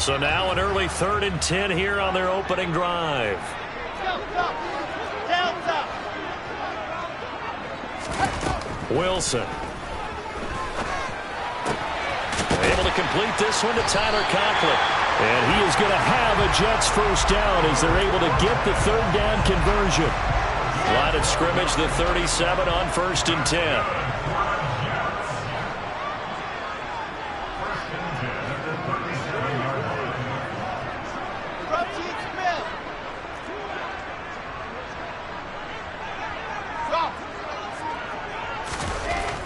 So now an early 3rd and 10 here on their opening drive. Wilson. Able to complete this one to Tyler Conklin. And he is going to have a Jets first down as they're able to get the 3rd down conversion. Line of scrimmage, the 37 on 1st and 10.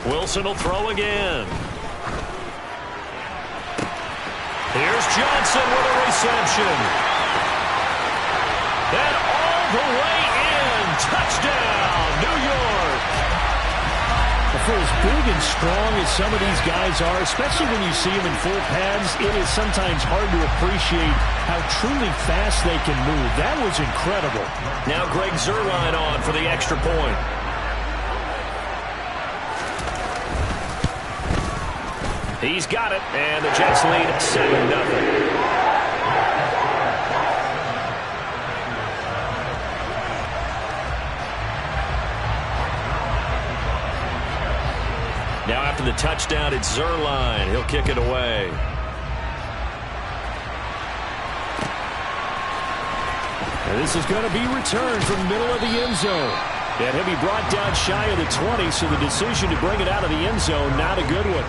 Wilson will throw again. Here's Johnson with a reception. And all the way in. Touchdown, New York. For as big and strong as some of these guys are, especially when you see them in full pads, it is sometimes hard to appreciate how truly fast they can move. That was incredible. Now Greg Zuerlein on for the extra point. He's got it, and the Jets lead 7-0. Now after the touchdown, it's Zuerlein. He'll kick it away. And this is going to be returned from the middle of the end zone. And he'll be brought down shy of the 20, so the decision to bring it out of the end zone, not a good one.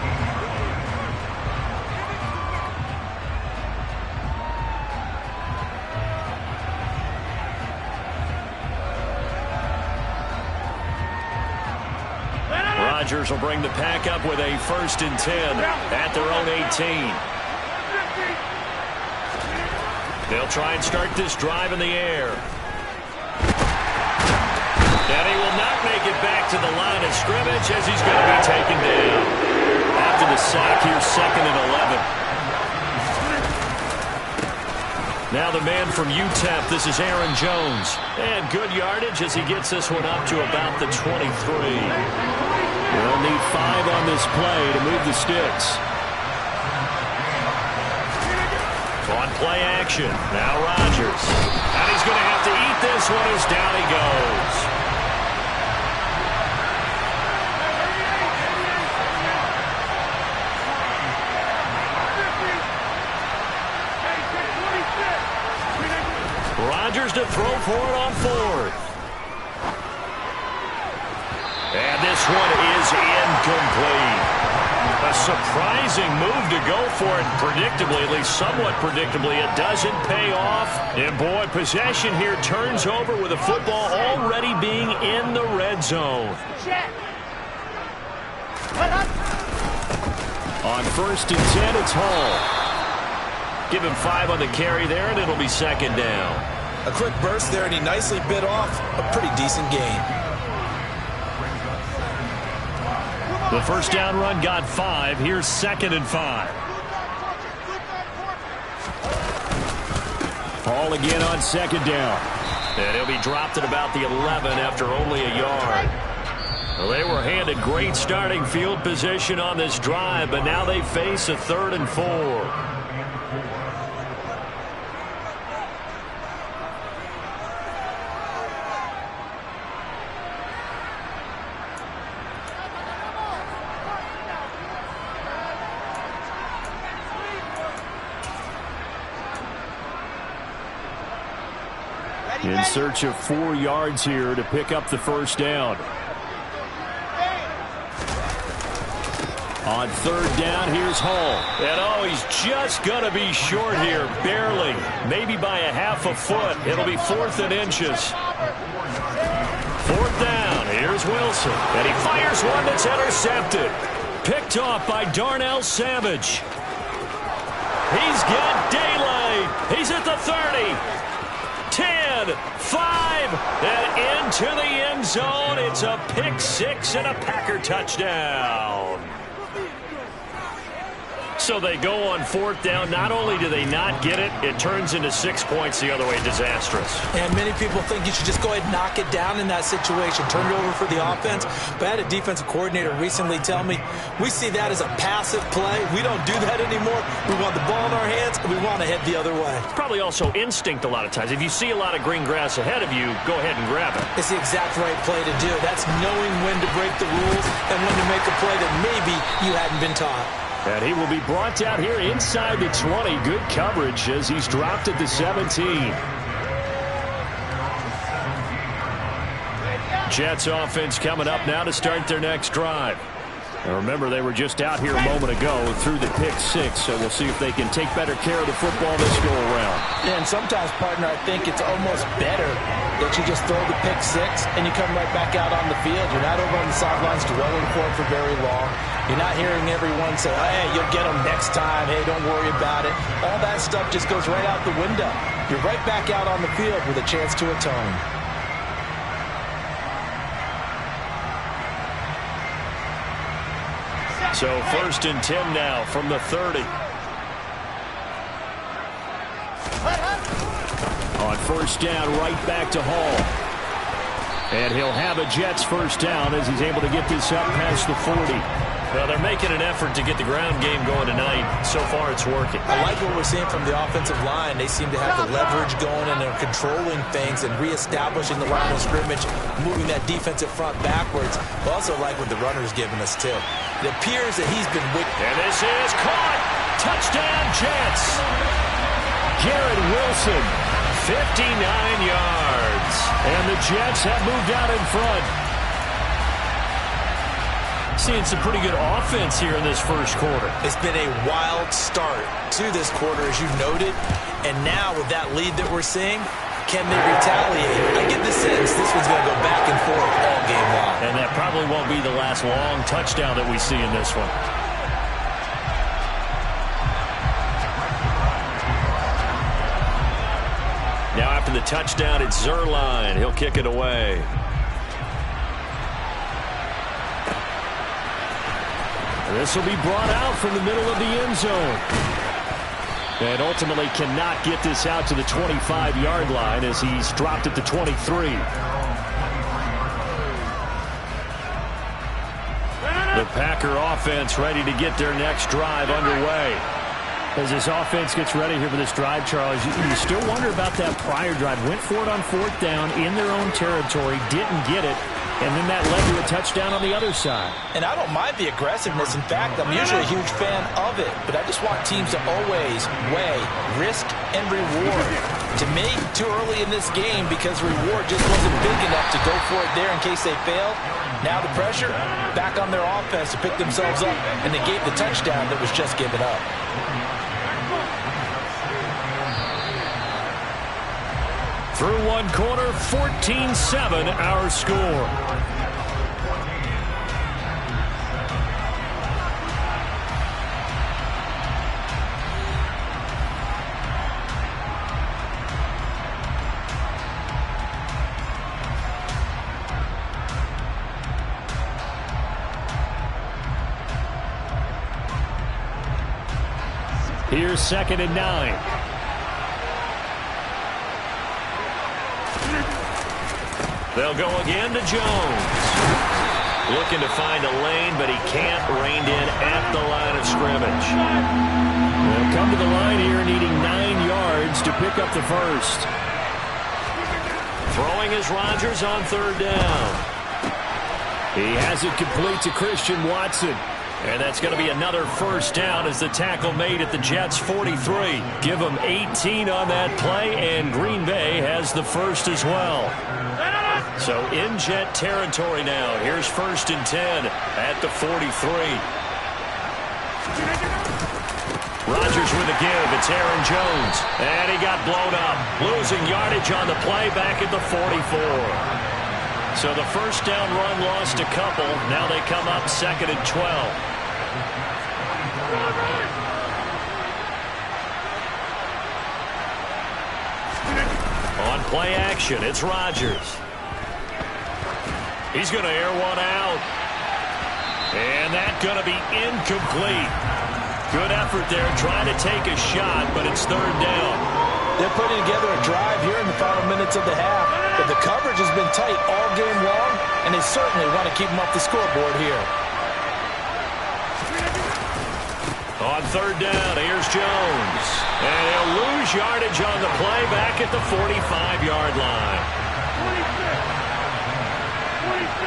Rodgers will bring the pack up with a 1st and 10 at their own 18. They'll try and start this drive in the air. And he will not make it back to the line of scrimmage as he's going to be taken down. After the sack, here's 2nd and 11. Now the man from UTEP, this is Aaron Jones. And good yardage as he gets this one up to about the 23. They'll need 5 on this play to move the sticks. On play action. Now Rodgers. And he's going to have to eat this one as down he goes. Rodgers to throw for it on 4th. And this one is incomplete. A surprising move to go for it. Predictably, at least somewhat predictably, it doesn't pay off. And boy, possession here turns over with the football already being in the red zone. On 1st and 10, it's Hall. Give him 5 on the carry there, and it'll be 2nd down. A quick burst there, and he nicely bit off a pretty decent gain. The first down run got 5. Here's 2nd and 5. Hall again on 2nd down. And he'll be dropped at about the 11 after only a yard. Well, they were handed great starting field position on this drive, but now they face a 3rd and 4. In search of 4 yards here to pick up the first down. On 3rd down, here's Hall. And oh, he's just going to be short here, barely. Maybe by a half a foot. It'll be 4th and inches. 4th down, here's Wilson. And he fires one that's intercepted. Picked off by Darnell Savage. He's got daylight. He's at the 30. 10, 5, and into the end zone. It's a pick 6 and a Packer touchdown. So they go on fourth down. Not only do they not get it, it turns into 6 points the other way. Disastrous. And many people think you should just go ahead and knock it down in that situation. Turn it over for the offense. But I had a defensive coordinator recently tell me, we see that as a passive play. We don't do that anymore. We want the ball in our hands, and we want to head the other way. It's probably also instinct a lot of times. If you see a lot of green grass ahead of you, go ahead and grab it. It's the exact right play to do. That's knowing when to break the rules and when to make a play that maybe you hadn't been taught. And he will be brought down here inside the 20. Good coverage as he's dropped at the 17. Jets offense coming up now to start their next drive. And remember, they were just out here a moment ago through the pick six, so we'll see if they can take better care of the football this go-around. Yeah, and sometimes, partner, I think it's almost better that you just throw the pick six and you come right back out on the field. You're not over on the sidelines dwelling for it for very long. You're not hearing everyone say, hey, you'll get them next time. Hey, don't worry about it. All that stuff just goes right out the window. You're right back out on the field with a chance to atone. So 1st and 10 now from the 30. On first down, right back to Hall. And he'll have a Jets first down as he's able to get this up past the 40. Well, they're making an effort to get the ground game going tonight. So far, it's working. I like what we're seeing from the offensive line. They seem to have the leverage going, and they're controlling things and reestablishing the line of scrimmage, moving that defensive front backwards. I also like what the runner's giving us, too. It appears that he's been wicked. And this is caught. Touchdown, Jets. Garrett Wilson, 59 yards. and the Jets have moved out in front. Seeing some pretty good offense here in this first quarter. It's been a wild start to this quarter, as you noted. And now with that lead that we're seeing, can they retaliate? I get the sense this one's going to go back and forth all game long. And that probably won't be the last long touchdown that we see in this one. Now after the touchdown, it's Zerline. He'll kick it away. This will be brought out from the middle of the end zone. And ultimately cannot get this out to the 25-yard line as he's dropped at the 23. The Packer offense ready to get their next drive underway. As this offense gets ready here for this drive, Charles, you still wonder about that prior drive. Went for it on fourth down in their own territory, didn't get it, and then that led to a touchdown on the other side. And I don't mind the aggressiveness. In fact, I'm usually a huge fan of it. But I just want teams to always weigh risk and reward. To me, too early in this game because reward just wasn't big enough to go for it there in case they failed. Now the pressure back on their offense to pick themselves up, and they gave the touchdown that was just given up. Through one quarter, 14-7 our score. Here's 2nd and 9. They'll go again to Jones. Looking to find a lane, but he can't. Reined in at the line of scrimmage. They'll come to the line here needing 9 yards to pick up the first. Throwing is Rodgers on third down. He has it complete to Christian Watson. And that's going to be another first down as the tackle made at the Jets' 43. Give them 18 on that play, and Green Bay has the first as well. So in Jet territory now. Here's 1st and 10 at the 43. Rodgers with a give. It's Aaron Jones. And he got blown up. Losing yardage on the play back at the 44. So the first down run lost a couple. Now they come up 2nd and 12. On play action, it's Rodgers. He's going to air one out. And that's going to be incomplete. Good effort there, trying to take a shot, but it's third down. They're putting together a drive here in the final minutes of the half, but the coverage has been tight all game long, and they certainly want to keep them off the scoreboard here. On third down, here's Jones. And he'll lose yardage on the play back at the 45-yard line. 26.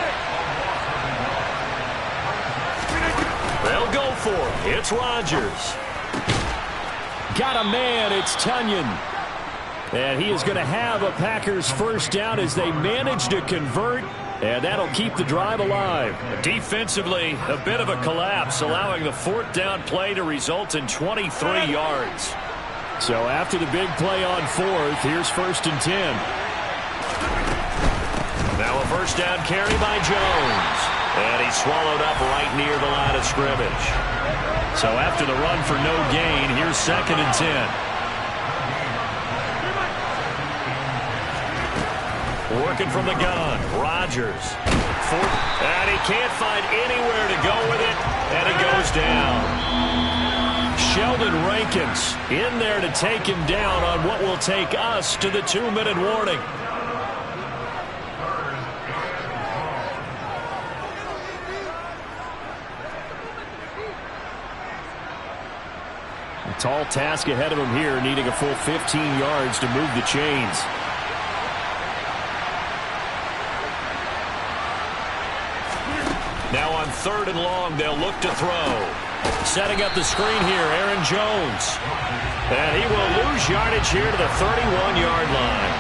They'll go for it. It's Rodgers. Got a man. It's Tunyon. And he is going to have a Packers first down as they manage to convert. And that'll keep the drive alive. Defensively, a bit of a collapse, allowing the fourth down play to result in 23 yards. So after the big play on fourth, here's 1st and 10. Now a first down carry by Jones. And he's swallowed up right near the line of scrimmage. So after the run for no gain, here's 2nd and 10. Working from the gun, Rodgers. And he can't find anywhere to go with it, and he goes down. Sheldon Rankins in there to take him down on what will take us to the 2-minute warning. A tall task ahead of him here, needing a full 15 yards to move the chains. Now on 3rd and long, they'll look to throw. Setting up the screen here, Aaron Jones. And he will lose yardage here to the 31-yard line.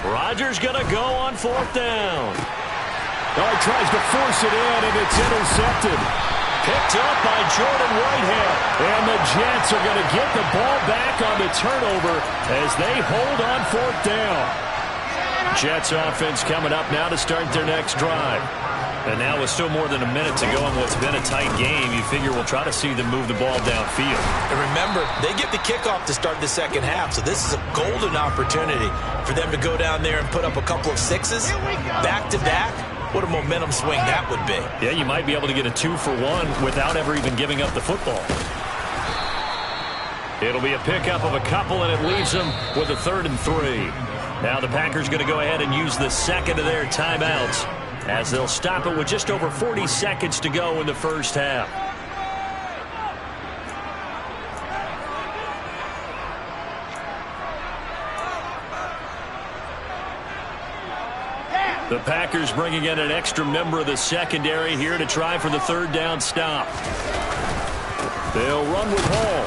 Rodgers going to go on 4th down. Oh, he tries to force it in, and it's intercepted. Picked up by Jordan Whitehead. And the Jets are going to get the ball back on the turnover as they hold on 4th down. Jets offense coming up now to start their next drive. And now with still more than a minute to go in what's been a tight game, you figure we'll try to see them move the ball downfield. And remember, they get the kickoff to start the second half, so this is a golden opportunity for them to go down there and put up a couple of sixes back-to-back. What a momentum swing that would be. Yeah, you might be able to get a 2-for-1 without ever even giving up the football. It'll be a pickup of a couple, and it leaves them with a 3rd and 3. Now the Packers going to go ahead and use the second of their timeouts, as they'll stop it with just over 40 seconds to go in the first half. The Packers bringing in an extra member of the secondary here to try for the 3rd down stop. They'll run with Hall.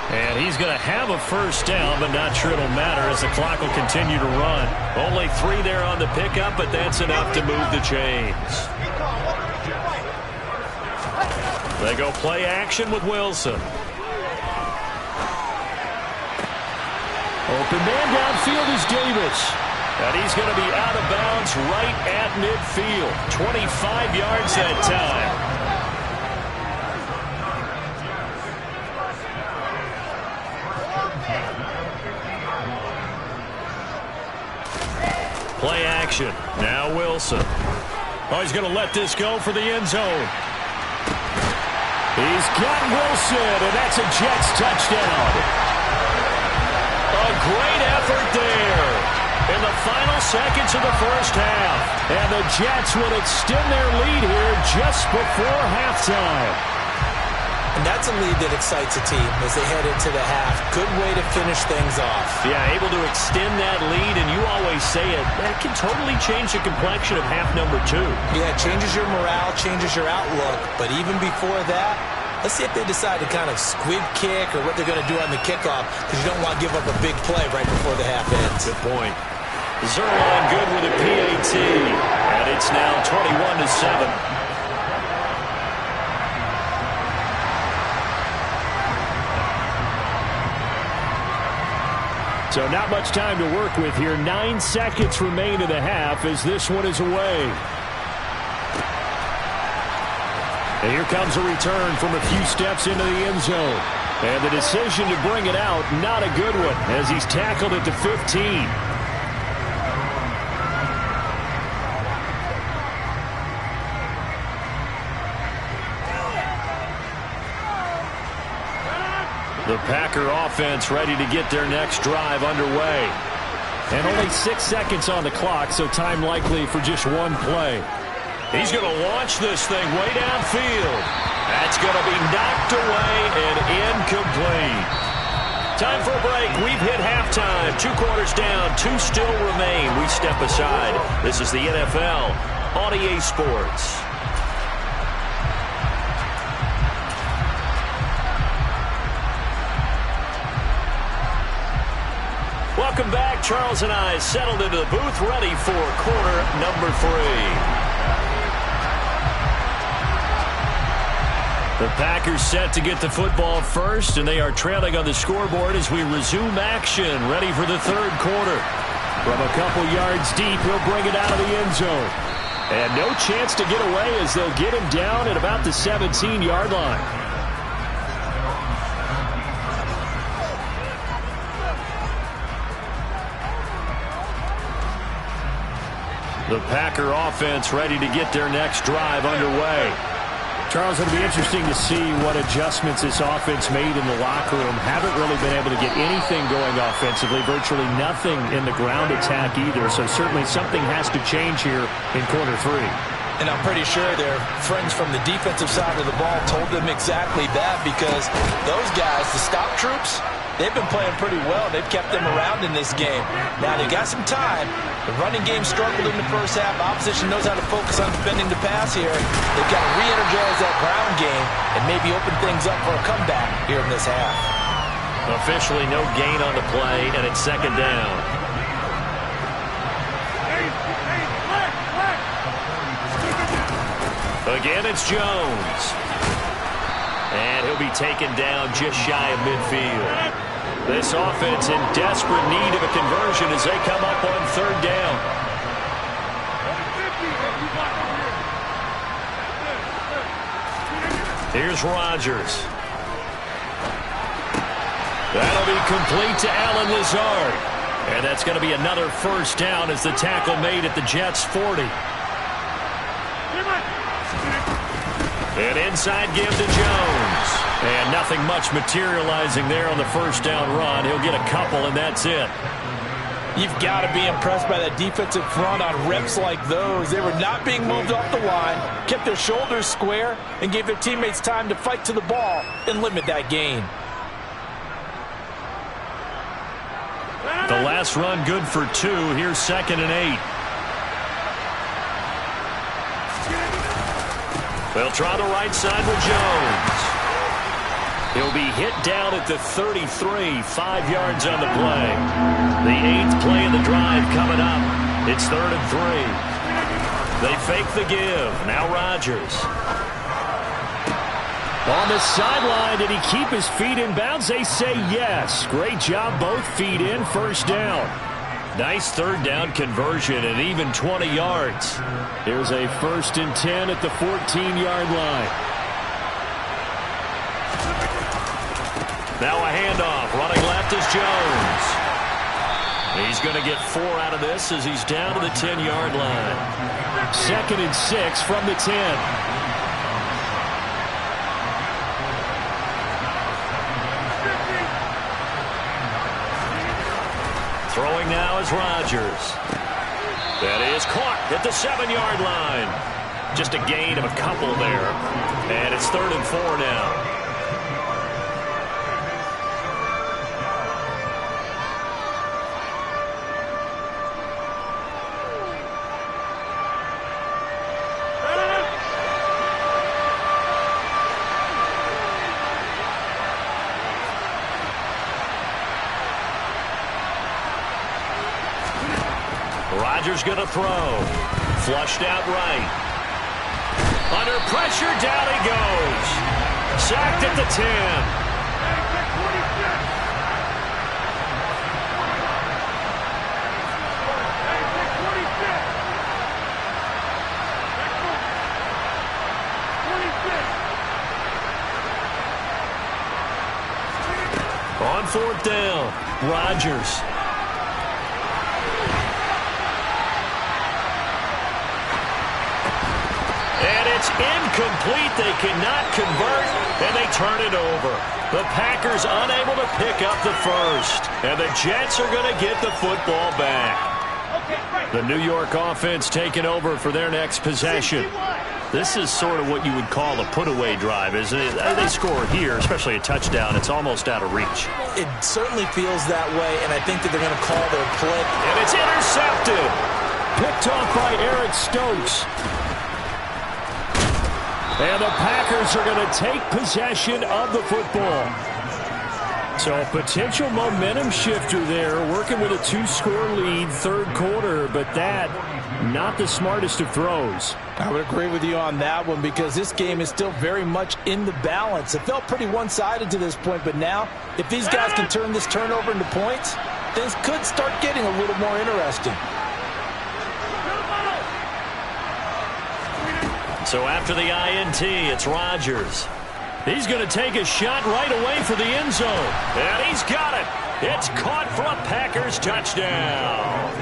And he's going to have a first down, but not sure it'll matter as the clock will continue to run. Only 3 there on the pickup, but that's enough to move the chains. They go play action with Wilson. Open man downfield is Davis. And he's going to be out of bounds right at midfield. 25 yards that time. Play action. Now Wilson. Oh, he's going to let this go for the end zone. He's got Wilson, and that's a Jets touchdown. A great effort there in the final seconds of the first half. And the Jets will extend their lead here just before halftime. And that's a lead that excites a team as they head into the half. Good way to finish things off. Yeah, able to extend that lead, and you always say it, that can totally change the complexion of half number 2. Yeah, it changes your morale, changes your outlook. But even before that, let's see if they decide to kind of squib kick or what they're going to do on the kickoff, because you don't want to give up a big play right before the half ends. Good point. Zerline good with a PAT, and it's now 21-7. So not much time to work with here. 9 seconds remain in the half as this one is away. And here comes a return from a few steps into the end zone. And the decision to bring it out, not a good one, as he's tackled at the 15. The Packer offense ready to get their next drive underway. And only 6 seconds on the clock, so time likely for just one play. He's going to launch this thing way downfield. That's going to be knocked away and incomplete. Time for a break. We've hit halftime. 2 quarters down, 2 still remain. We step aside. This is the NFL on EA Sports. Welcome back. Charles and I settled into the booth, ready for quarter number 3. The Packers set to get the football first, and they are trailing on the scoreboard as we resume action, ready for the third quarter. From a couple yards deep, he'll bring it out of the end zone. And no chance to get away as they'll get him down at about the 17-yard line. The Packer offense ready to get their next drive underway. Charles, it'll be interesting to see what adjustments this offense made in the locker room. Haven't really been able to get anything going offensively, virtually nothing in the ground attack either. So certainly something has to change here in quarter 3. And I'm pretty sure their friends from the defensive side of the ball told them exactly that, because those guys, the stop troops, they've been playing pretty well. They've kept them around in this game. Now, they've got some time. The running game struggled in the first half. Opposition knows how to focus on defending the pass here. They've got to re-energize that ground game and maybe open things up for a comeback here in this half. Officially no gain on the play, and it's second down. Again, it's Jones. And he'll be taken down just shy of midfield. This offense in desperate need of a conversion as they come up on third down. Here's Rodgers. That'll be complete to Allen Lazard. And that's going to be another first down as the tackle made at the Jets' 40. And inside give to Jones. And nothing much materializing there on the first down run. He'll get a couple, and that's it. You've got to be impressed by that defensive front on reps like those. They were not being moved off the line, kept their shoulders square, and gave their teammates time to fight to the ball and limit that gain. The last run good for 2. Here's 2nd and 8. They'll try the right side with Jones. He'll be hit down at the 33, 5 yards on the play. The 8th play of the drive coming up. It's 3rd and 3. They fake the give. Now Rodgers. On the sideline, did he keep his feet in bounds? They say yes. Great job, both feet in, first down. Nice third down conversion and even 20 yards. Here's a 1st and 10 at the 14-yard line. Now a handoff. Running left is Jones. He's going to get 4 out of this as he's down to the 10-yard line. 2nd and 6 from the 10. Throwing now is Rodgers. That is caught at the 7-yard line. Just a gain of a couple there. And it's 3rd and 4 now. Rodgers going to throw. Flushed out right. Under pressure, down he goes. Sacked at the 10. On fourth down, Rodgers. And it's incomplete. They cannot convert, and they turn it over. The Packers unable to pick up the first, and the Jets are going to get the football back. The New York offense taking over for their next possession. This is sort of what you would call a put-away drive, isn't it? They score here, especially a touchdown. It's almost out of reach. It certainly feels that way, and I think that they're going to call their play. And it's intercepted. Picked off by Eric Stokes. And the Packers are going to take possession of the football. So a potential momentum shifter there, working with a 2-score lead, third quarter, but that, not the smartest of throws. I would agree with you on that one because this game is still very much in the balance. It felt pretty one-sided to this point, but now, if these guys can turn this turnover into points, things could start getting a little more interesting. So after the INT, it's Rodgers. He's going to take a shot right away for the end zone. And he's got it. It's caught for a Packers touchdown.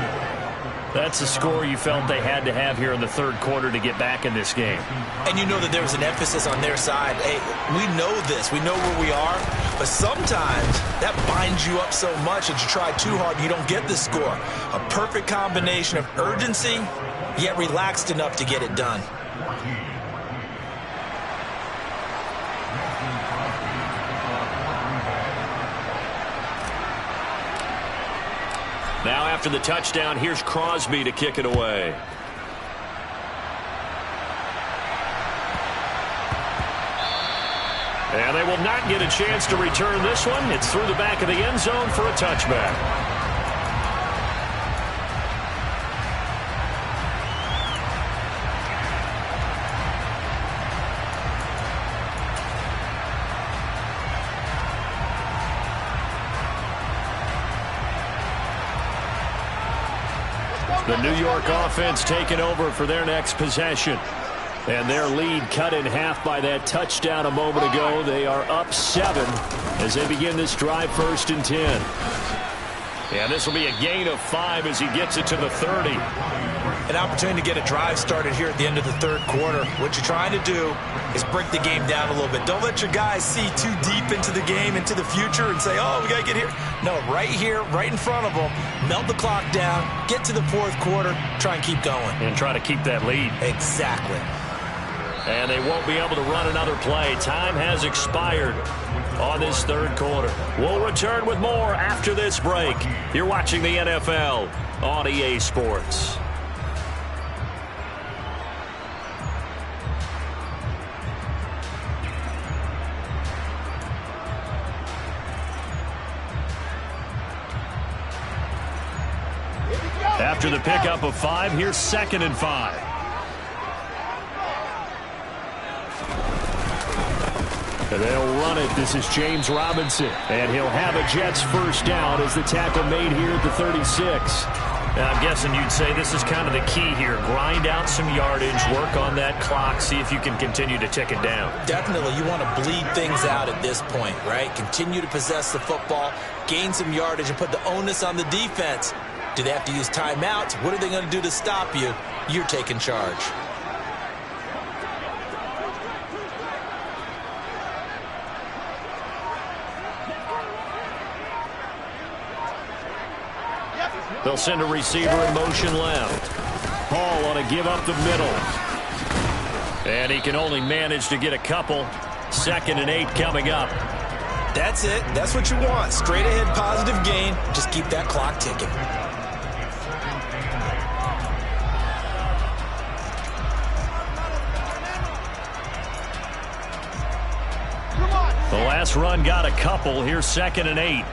That's a score you felt they had to have here in the third quarter to get back in this game. And you know that there was an emphasis on their side. Hey, we know this. We know where we are. But sometimes that binds you up so much that you try too hard, you don't get the score. A perfect combination of urgency, yet relaxed enough to get it done. Now after the touchdown, here's Crosby to kick it away. And they will not get a chance to return this one. It's through the back of the end zone for a touchback. The New York offense taking over for their next possession. And their lead cut in half by that touchdown a moment ago. They are up 7 as they begin this drive, 1st and 10. And this will be a gain of 5 as he gets it to the 30. An opportunity to get a drive started here at the end of the third quarter. What you're trying to do is break the game down a little bit. Don't let your guys see too deep into the game, into the future, and say, oh, we got to get here. No, right here, right in front of them, melt the clock down, get to the fourth quarter, try and keep going. And try to keep that lead. Exactly. And they won't be able to run another play. Time has expired on this third quarter. We'll return with more after this break. You're watching the NFL on EA Sports. After the pickup of 5, here's 2nd and 5. And they'll run it. This is James Robinson. And he'll have a Jets first down as the tackle made here at the 36. Now, I'm guessing you'd say this is kind of the key here. Grind out some yardage, work on that clock, see if you can continue to tick it down. Definitely. You want to bleed things out at this point, right? Continue to possess the football, gain some yardage, and put the onus on the defense. Do they have to use timeouts? What are they going to do to stop you? You're taking charge. They'll send a receiver in motion left. Hall on a give up the middle. And he can only manage to get a couple. 2nd and 8 coming up. That's it. That's what you want. Straight ahead positive gain. Just keep that clock ticking. The last run got a couple. Here's 2nd and 8.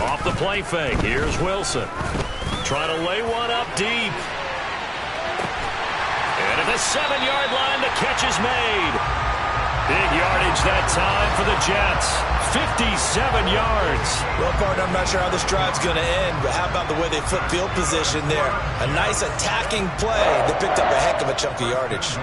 Off the play fake. Here's Wilson. Trying to lay one up deep. And at the 7-yard line, the catch is made. Big yardage that time for the Jets. 57 yards. Well, partner, I'm not sure how this drive's going to end, but how about the way they flip field position there? A nice attacking play. They picked up a heck of a chunk of yardage.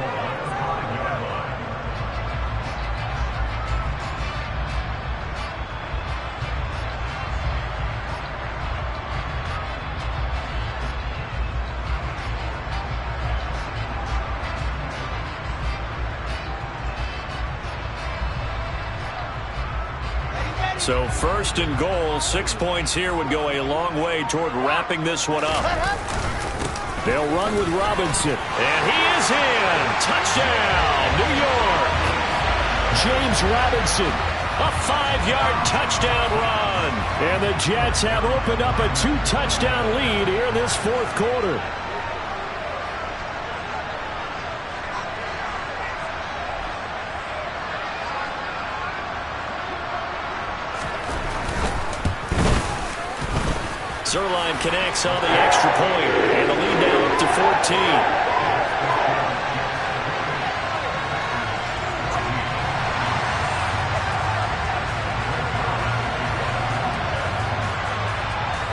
So first and goal, 6 points here would go a long way toward wrapping this one up. They'll run with Robinson. And he is in. Touchdown, New York. James Robinson. A 5-yard touchdown run. And the Jets have opened up a 2-touchdown lead here in this fourth quarter. Zerline connects on the extra point, and the lead now up to 14.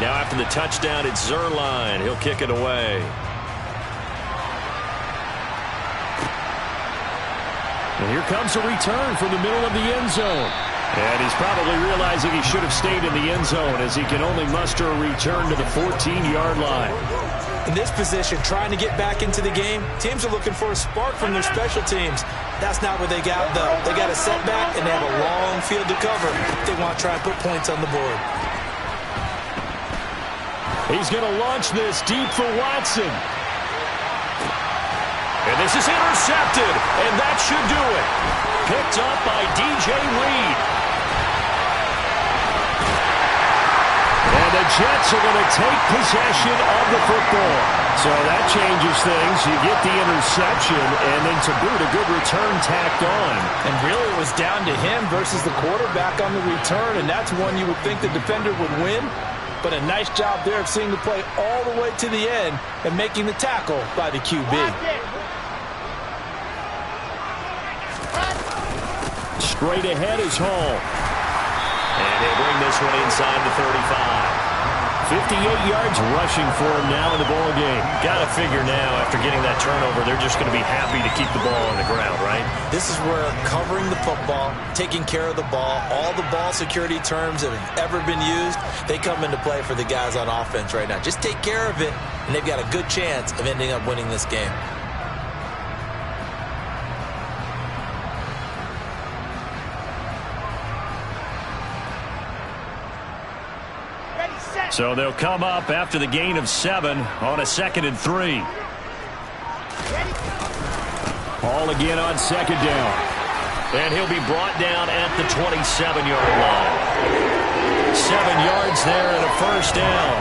Now after the touchdown, it's Zerline. He'll kick it away. And here comes a return from the middle of the end zone. And he's probably realizing he should have stayed in the end zone as he can only muster a return to the 14-yard line. In this position, trying to get back into the game, teams are looking for a spark from their special teams. That's not what they got, though. They got a setback, and they have a long field to cover. They want to try and put points on the board. He's going to launch this deep for Watson. And this is intercepted, and that should do it. Picked up by DJ Reed. And the Jets are going to take possession of the football. So that changes things. You get the interception, and then to boot, a good return tacked on. And really, it was down to him versus the quarterback on the return, and that's one you would think the defender would win. But a nice job there of seeing the play all the way to the end and making the tackle by the QB. Straight ahead is Hall. And they bring this one inside the 35. 58 yards rushing for him now in the ball game. Got to figure now, after getting that turnover, they're just going to be happy to keep the ball on the ground, right? This is where covering the football, taking care of the ball, all the ball security terms that have ever been used, they come into play for the guys on offense right now. Just take care of it, and they've got a good chance of ending up winning this game. So they'll come up after the gain of 7 on a 2nd and 3. Hall again on 2nd down. And he'll be brought down at the 27-yard line. 7 yards there and a first down.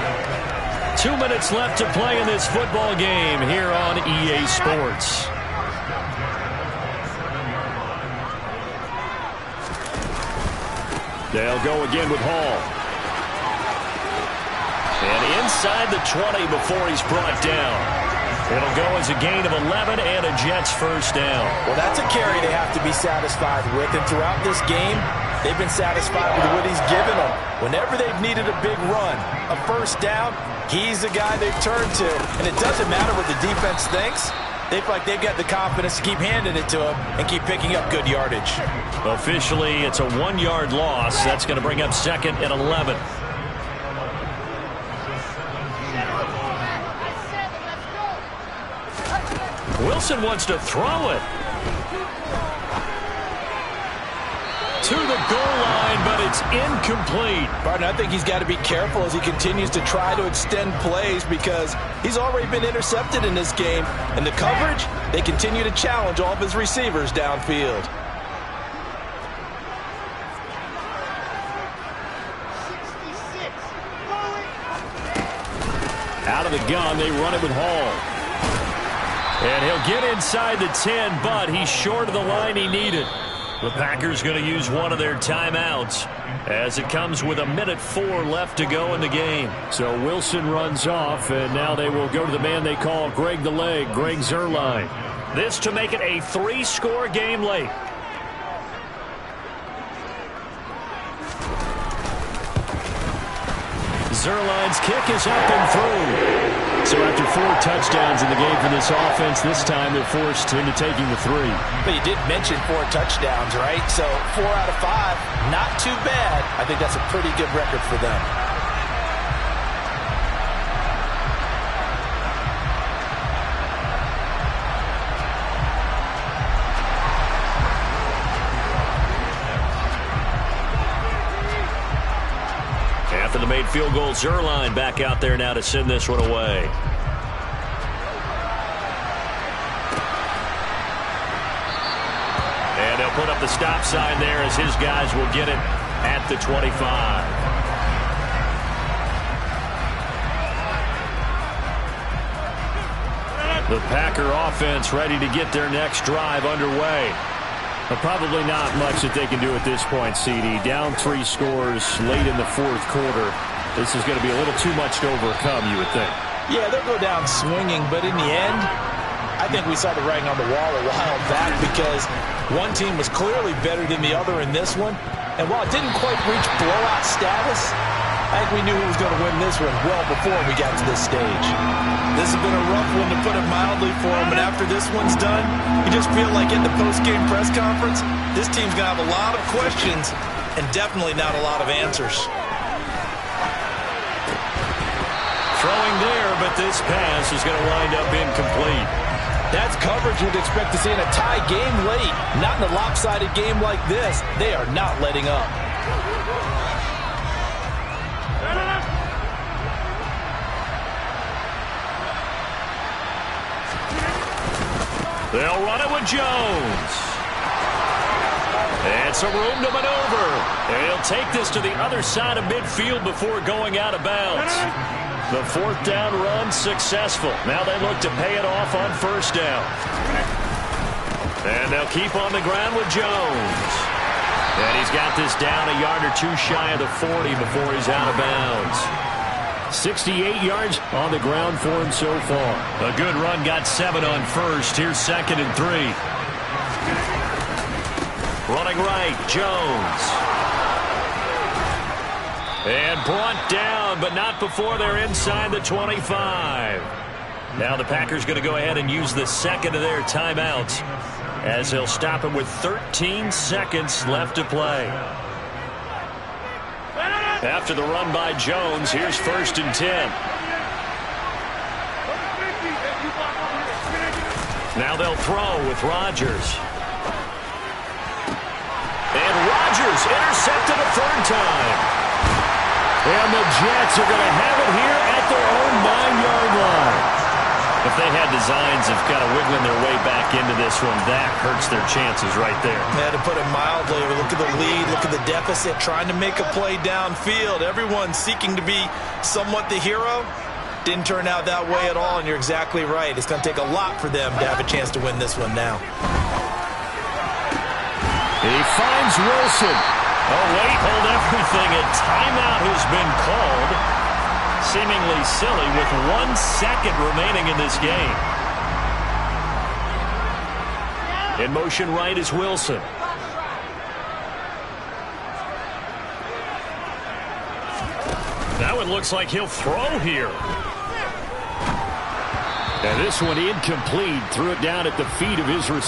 2 minutes left to play in this football game here on EA Sports. They'll go again with Hall. And inside the 20 before he's brought down. It'll go as a gain of 11 and a Jets first down. Well, that's a carry they have to be satisfied with. And throughout this game, they've been satisfied with what he's given them. Whenever they've needed a big run, a first down, he's the guy they've turned to. And it doesn't matter what the defense thinks. They feel like they've got the confidence to keep handing it to him and keep picking up good yardage. Officially, it's a 1-yard loss. That's going to bring up 2nd and 11. Wilson wants to throw it to the goal line, but it's incomplete. Barton, I think he's got to be careful as he continues to try to extend plays because he's already been intercepted in this game. And the coverage, they continue to challenge all of his receivers downfield. Out of the gun, they run it with Hall. And he'll get inside the 10, but he's short of the line he needed. The Packers going to use one of their timeouts as it comes with 1:04 left to go in the game. So Wilson runs off, and now they will go to the man they call Greg the Leg, Greg Zerline. This to make it a 3-score game late. Zerline's kick is up and through. So after 4 touchdowns in the game for this offense, this time they're forced into taking the 3. But you did mention 4 touchdowns, right? So 4 out of 5, not too bad. I think that's a pretty good record for them. After the made field goal, Zerline back out there now to send this one away. And they'll put up the stop sign there as his guys will get it at the 25. The Packer offense ready to get their next drive underway. But probably not much that they can do at this point, CD. Down 3 scores late in the 4th quarter. This is going to be a little too much to overcome, you would think. Yeah, they'll go down swinging, but in the end, I think we saw the writing on the wall a while back because one team was clearly better than the other in this one. And while it didn't quite reach blowout status, I think we knew who was going to win this one well before we got to this stage. This has been a rough one, to put it mildly, for them. And after this one's done, you just feel like in the post-game press conference, this team's going to have a lot of questions and definitely not a lot of answers. Throwing there, but this pass is going to wind up incomplete. That's coverage you'd expect to see in a tie game late. Not in a lopsided game like this. They are not letting up. They'll run it with Jones. And some room to maneuver. They'll take this to the other side of midfield before going out of bounds. The 4th down run successful. Now they look to pay it off on 1st down. And they'll keep on the ground with Jones. And he's got this down a yard or 2 shy of the 40 before he's out of bounds. 68 yards on the ground for him so far. A good run, got 7 on 1st. Here's 2nd and 3. Running right, Jones. And brought down, but not before they're inside the 25. Now the Packers going to go ahead and use the 2nd of their timeouts as they'll stop him with 13 seconds left to play. After the run by Jones, here's 1st and 10. Now they'll throw with Rodgers. And Rodgers intercepted a 3rd time. And the Jets are going to have it here at their own 9-yard line. If they had designs of kind of wiggling their way back into this one, that hurts their chances right there. Yeah, to put it mildly, look at the lead, look at the deficit, trying to make a play downfield. Everyone seeking to be somewhat the hero. Didn't turn out that way at all, and you're exactly right. It's going to take a lot for them to have a chance to win this one now. He finds Wilson. Oh, wait, hold everything. A timeout has been called. Seemingly silly with 1 second remaining in this game. In motion right is Wilson. That one looks like he'll throw here. And this one incomplete. Threw it down at the feet of his receiver.